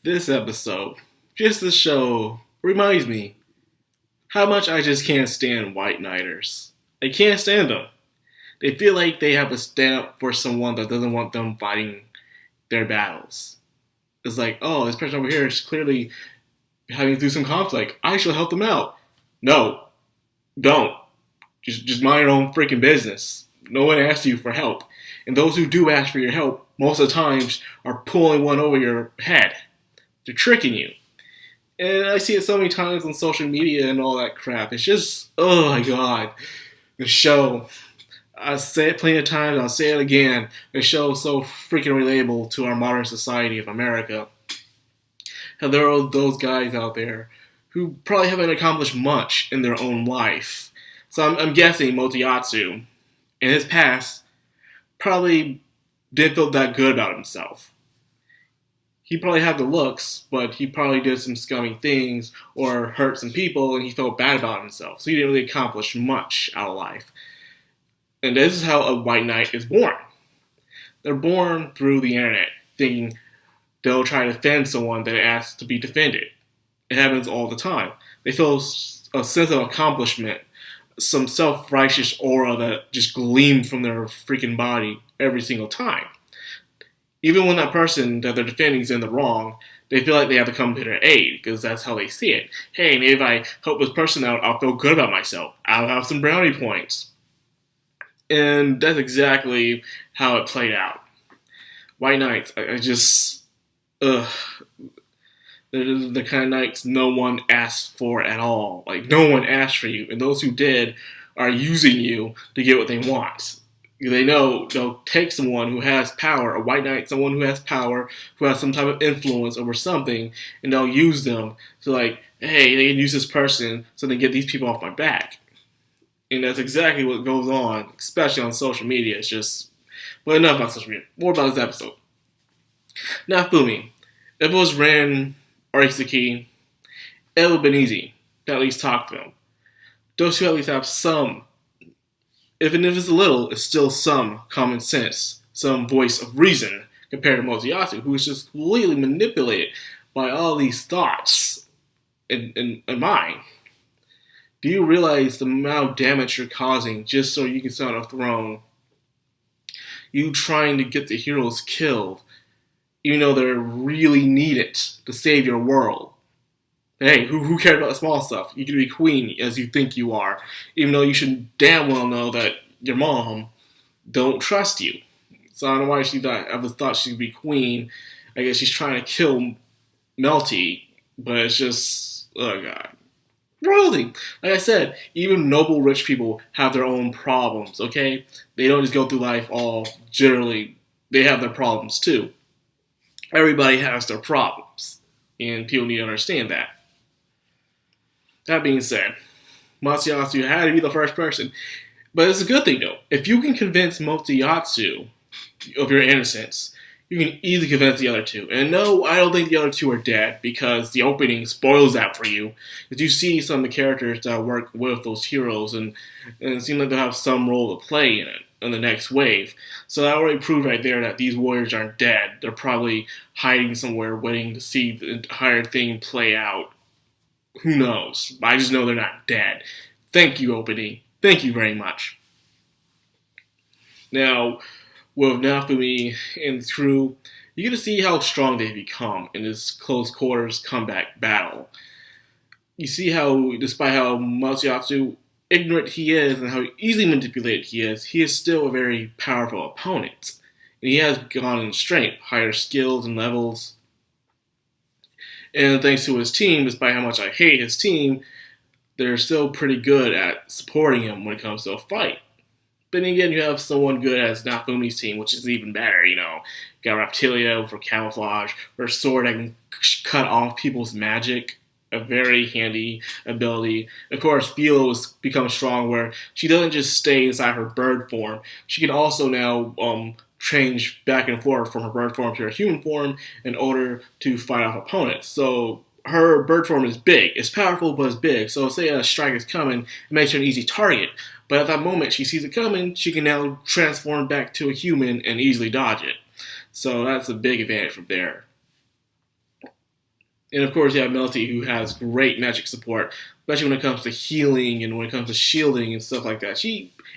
This episode, just this show, reminds me how much I just can't stand white knighters. I can't stand them. They feel like they have to stand up for someone that doesn't want them fighting their battles. It's like, oh, this person over here is clearly having to do some conflict. I should help them out. No, don't. Just mind your own freaking business. No one asked you for help. And those who do ask for your help, most of the times, are pulling one over your head. They're tricking you. And I see it so many times on social media and all that crap. It's just, oh my god. The show. I say it plenty of times, I'll say it again. The show is so freaking relatable to our modern society of America. How there are those guys out there who probably haven't accomplished much in their own life. So I'm guessing Motoyatsu, in his past, probably didn't feel that good about himself. He probably had the looks, but he probably did some scummy things or hurt some people, and he felt bad about himself. So he didn't really accomplish much out of life. And this is how a white knight is born. They're born through the internet, thinking they'll try to defend someone that asks to be defended. It happens all the time. They feel a sense of accomplishment, some self-righteous aura that just gleams from their freaking body every single time. Even when that person that they're defending is in the wrong, they feel like they have to come to their aid, because that's how they see it. Hey, maybe if I help this person out, I'll feel good about myself. I'll have some brownie points. And that's exactly how it played out. White Knights, I just... Ugh. They're the kind of knights no one asked for at all. Like, no one asked for you. And those who did are using you to get what they want. They know they'll take someone who has power, a white knight, someone who has power, who has some type of influence over something, and they'll use them to, like, hey, they can use this person so they get these people off my back. And that's exactly what goes on, especially on social media. It's just, but enough about social media. More about this episode. Now, Fumi, if it was Ren or Itsuki, it would have been easy to at least talk to them. Those who at least have some, even if it's a little, it's still some common sense, some voice of reason, compared to Motoyatsu, who is just completely manipulated by all these thoughts in mind. Do you realize the amount of damage you're causing just so you can sit on a throne? You trying to get the heroes killed, even though they're really needed to save your world. Hey, who cares about the small stuff? You can be queen as you think you are, even though you should damn well know that your mom don't trust you. So I don't know why she ever thought she'd be queen. I guess she's trying to kill Melty, but it's just, oh god. Royalty. Like I said, even noble rich people have their own problems, okay? They don't just go through life all generally. They have their problems too. Everybody has their problems, and people need to understand that. That being said, Motoyatsu had to be the first person. But it's a good thing, though. If you can convince Motoyatsu of your innocence, you can easily convince the other two. And no, I don't think the other two are dead, because the opening spoils that for you. Because you see some of the characters that work with those heroes, and it seems like they'll have some role to play in it, in the next wave. So that already proved right there that these warriors aren't dead. They're probably hiding somewhere, waiting to see the entire thing play out. Who knows? I just know they're not dead. Thank you, opening. Thank you very much. Now, with Naofumi and the crew, you get to see how strong they've become in this close quarters comeback battle. You see how, despite how Motoyatsu ignorant he is and how easily manipulated he is still a very powerful opponent. And he has gone in strength, higher skills and levels. And thanks to his team, despite how much I hate his team, they're still pretty good at supporting him when it comes to a fight. But then again, you have someone good as Naofumi's team, which is even better, you know. You got Reptilia for camouflage, or a sword that can cut off people's magic. A very handy ability. Of course, Philo has become strong where she doesn't just stay inside her bird form. She can also now change back and forth from her bird form to her human form in order to fight off opponents. So her bird form is big. It's powerful, but it's big. So say a strike is coming, it makes her an easy target. But at that moment she sees it coming, she can now transform back to a human and easily dodge it. So that's a big advantage from there. And of course, you have Melty, who has great magic support, especially when it comes to healing and when it comes to shielding and stuff like that.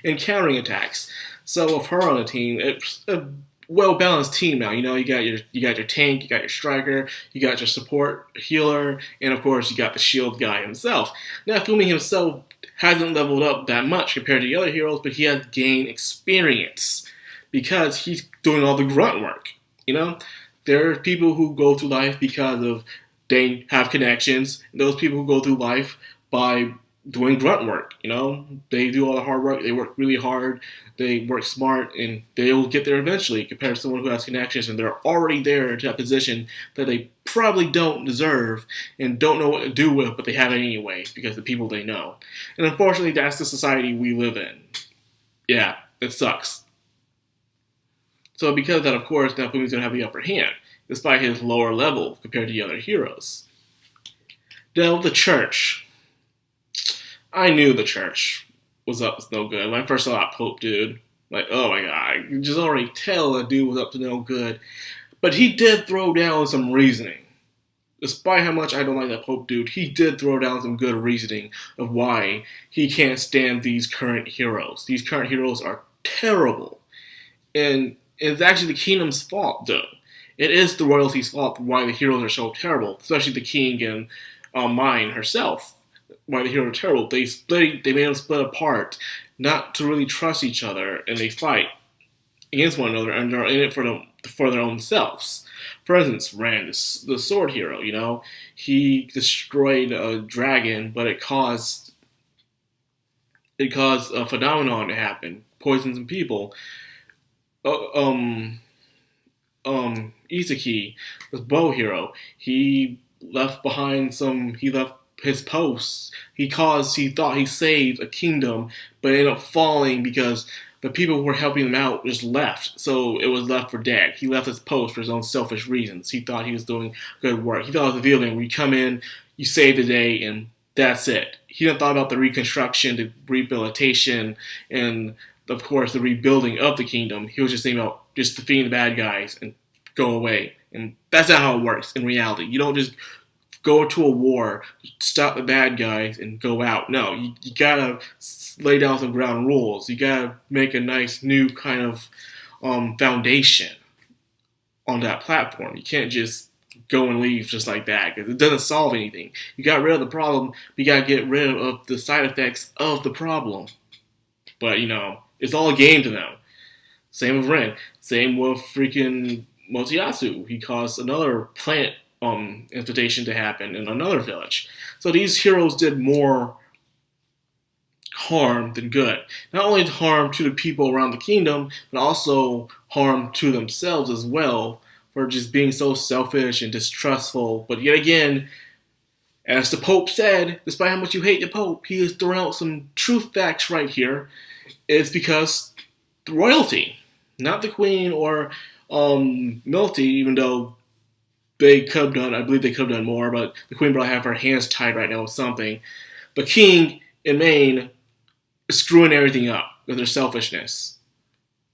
And countering attacks. So with her on the team, it's a well balanced team now. You got your tank, you got your striker, you got your support healer, and of course you got the shield guy himself. Now Fumi himself hasn't leveled up that much compared to the other heroes, but he has gained experience because he's doing all the grunt work. There are people who go through life because of they have connections. And those people who go through life by doing grunt work. They do all the hard work. They work really hard. They work smart, and they'll get there eventually. Compared to someone who has connections and they're already there to a position that they probably don't deserve and don't know what to do with, but they have it anyway because the people they know. And unfortunately, that's the society we live in. Yeah, it sucks. So because of that, of course, Nafumi's going to have the upper hand, despite his lower level compared to the other heroes. Now, the church. I knew the church was up to no good. When I first saw that Pope dude, like, oh my god, I could just already tell the dude was up to no good. But he did throw down some reasoning. Despite how much I don't like that Pope dude, he did throw down some good reasoning of why he can't stand these current heroes. These current heroes are terrible. And it's actually the kingdom's fault, though. It is the royalty's fault for why the heroes are so terrible, especially the king and Mine herself. Why the heroes are terrible. They made them split apart, not to really trust each other, and they fight against one another, and they're in it for their own selves. For instance, Rand, the sword hero, he destroyed a dragon, but it caused a phenomenon to happen, poisoned some people. Isaki, this bow hero, he left his posts. He thought he saved a kingdom, but it ended up falling because the people who were helping him out just left. So it was left for dead. He left his post for his own selfish reasons. He thought he was doing good work. He thought it was a video game where you come in, you save the day, and that's it. He didn't thought about the reconstruction, the rehabilitation, and of course the rebuilding of the kingdom. He was just thinking about just defeating the bad guys and go away. And that's not how it works in reality. You don't just go to a war, stop the bad guys, and go out. No, you gotta lay down some ground rules. You gotta make a nice new kind of foundation on that platform. You can't just go and leave just like that, because it doesn't solve anything. You got rid of the problem, but you gotta get rid of the side effects of the problem. But, it's all a game to them. Same with Ren. Same with freaking Motoyasu. He caused another plant infestation to happen in another village. So these heroes did more harm than good. Not only harm to the people around the kingdom, but also harm to themselves as well for just being so selfish and distrustful. But yet again, as the Pope said, despite how much you hate the Pope, he is throwing out some truth facts right here. It's because the royalty, not the Queen or Milty, even though I believe they could have done more, but the Queen probably have her hands tied right now with something. The King in Maine is screwing everything up with their selfishness.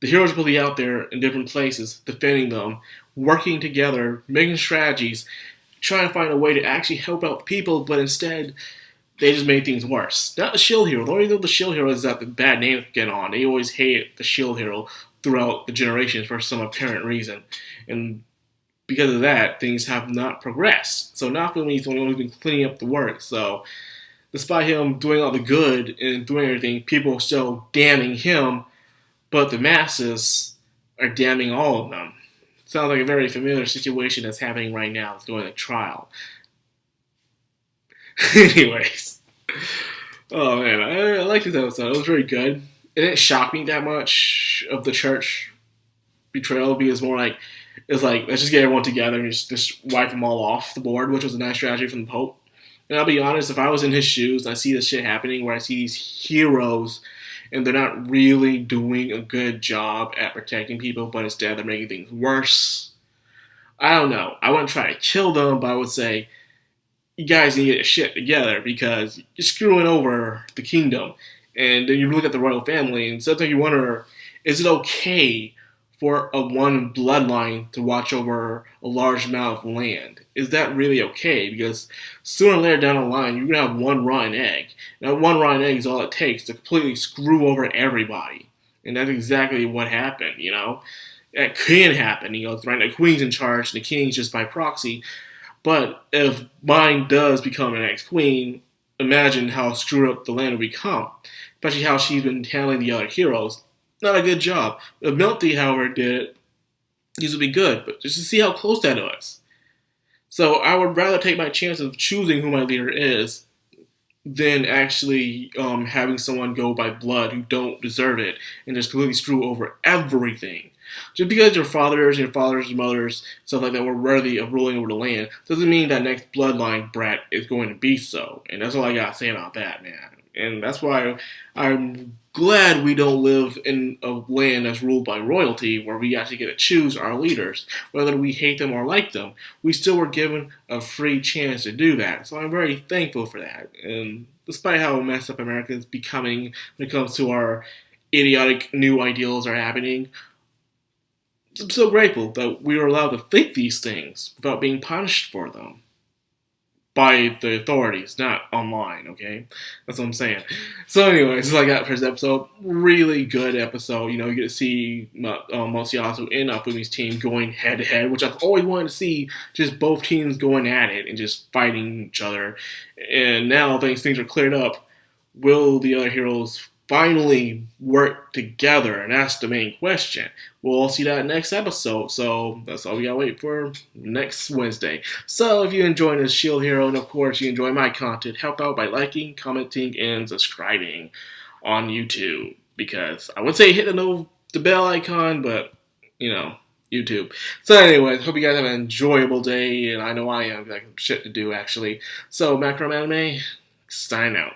The heroes are probably out there in different places, defending them, working together, making strategies, trying to find a way to actually help out people, but instead, they just made things worse. Not the shield hero. The only thing the shield hero is that the bad name get on. They always hate the shield hero throughout the generations for some apparent reason. And because of that, things have not progressed. So Nafumi's the only one who's been cleaning up the work. So despite him doing all the good and doing everything, people are still damning him, but the masses are damning all of them. Sounds like a very familiar situation that's happening right now. It's going to trial. Anyways. Oh man, I like this episode. It was very good. It didn't shock me that much of the church betrayal, because more like, it's like, let's just get everyone together and just wipe them all off the board, which was a nice strategy from the Pope. And I'll be honest, if I was in his shoes and I see this shit happening, where I see these heroes and they're not really doing a good job at protecting people, but instead they're making things worse, I don't know. I wouldn't try to kill them, but I would say, you guys need to get your shit together, because you're screwing over the kingdom. And then you look at the royal family, and sometimes you wonder, is it okay for a one bloodline to watch over a large amount of land? Is that really okay? Because sooner or later down the line, you're going to have one rotten egg. Now, one rotten egg is all it takes to completely screw over everybody. And that's exactly what happened, you know? That can happen, you know, right? The queen's in charge, the king's just by proxy. But if mine does become the next queen, imagine how screwed up the land will become. Especially how she's been handling the other heroes. Not a good job. If Milty, however, did it, these would be good, but just to see how close that was. So I would rather take my chance of choosing who my leader is than actually having someone go by blood who don't deserve it and just completely screw over everything. Just because your fathers, mothers, stuff like that were worthy of ruling over the land doesn't mean that next bloodline brat is going to be so. And that's all I gotta say about that, man. And that's why I'm glad we don't live in a land that's ruled by royalty where we actually get to choose our leaders. Whether we hate them or like them, we still were given a free chance to do that. So I'm very thankful for that. And despite how messed up America is becoming when it comes to our idiotic new ideals are happening, I'm so grateful that we were allowed to think these things without being punished for them. By the authorities, not online, okay? That's what I'm saying. So anyways, this is all I got for this episode. Really good episode. You know, you get to see Mosiasu and Afumi's team going head-to-head, which I've always wanted to see, just both teams going at it and just fighting each other. And now things are cleared up, will the other heroes finally work together? And that's the main question. We'll all see that next episode. So that's all we gotta wait for next Wednesday. So if you enjoy this Shield Hero, and of course you enjoy my content, help out by liking, commenting, and subscribing on YouTube. Because I would say hit the bell icon, but you know, YouTube. So anyways, hope you guys have an enjoyable day, and I know I am, because I have shit to do actually. So Macro Anime, sign out.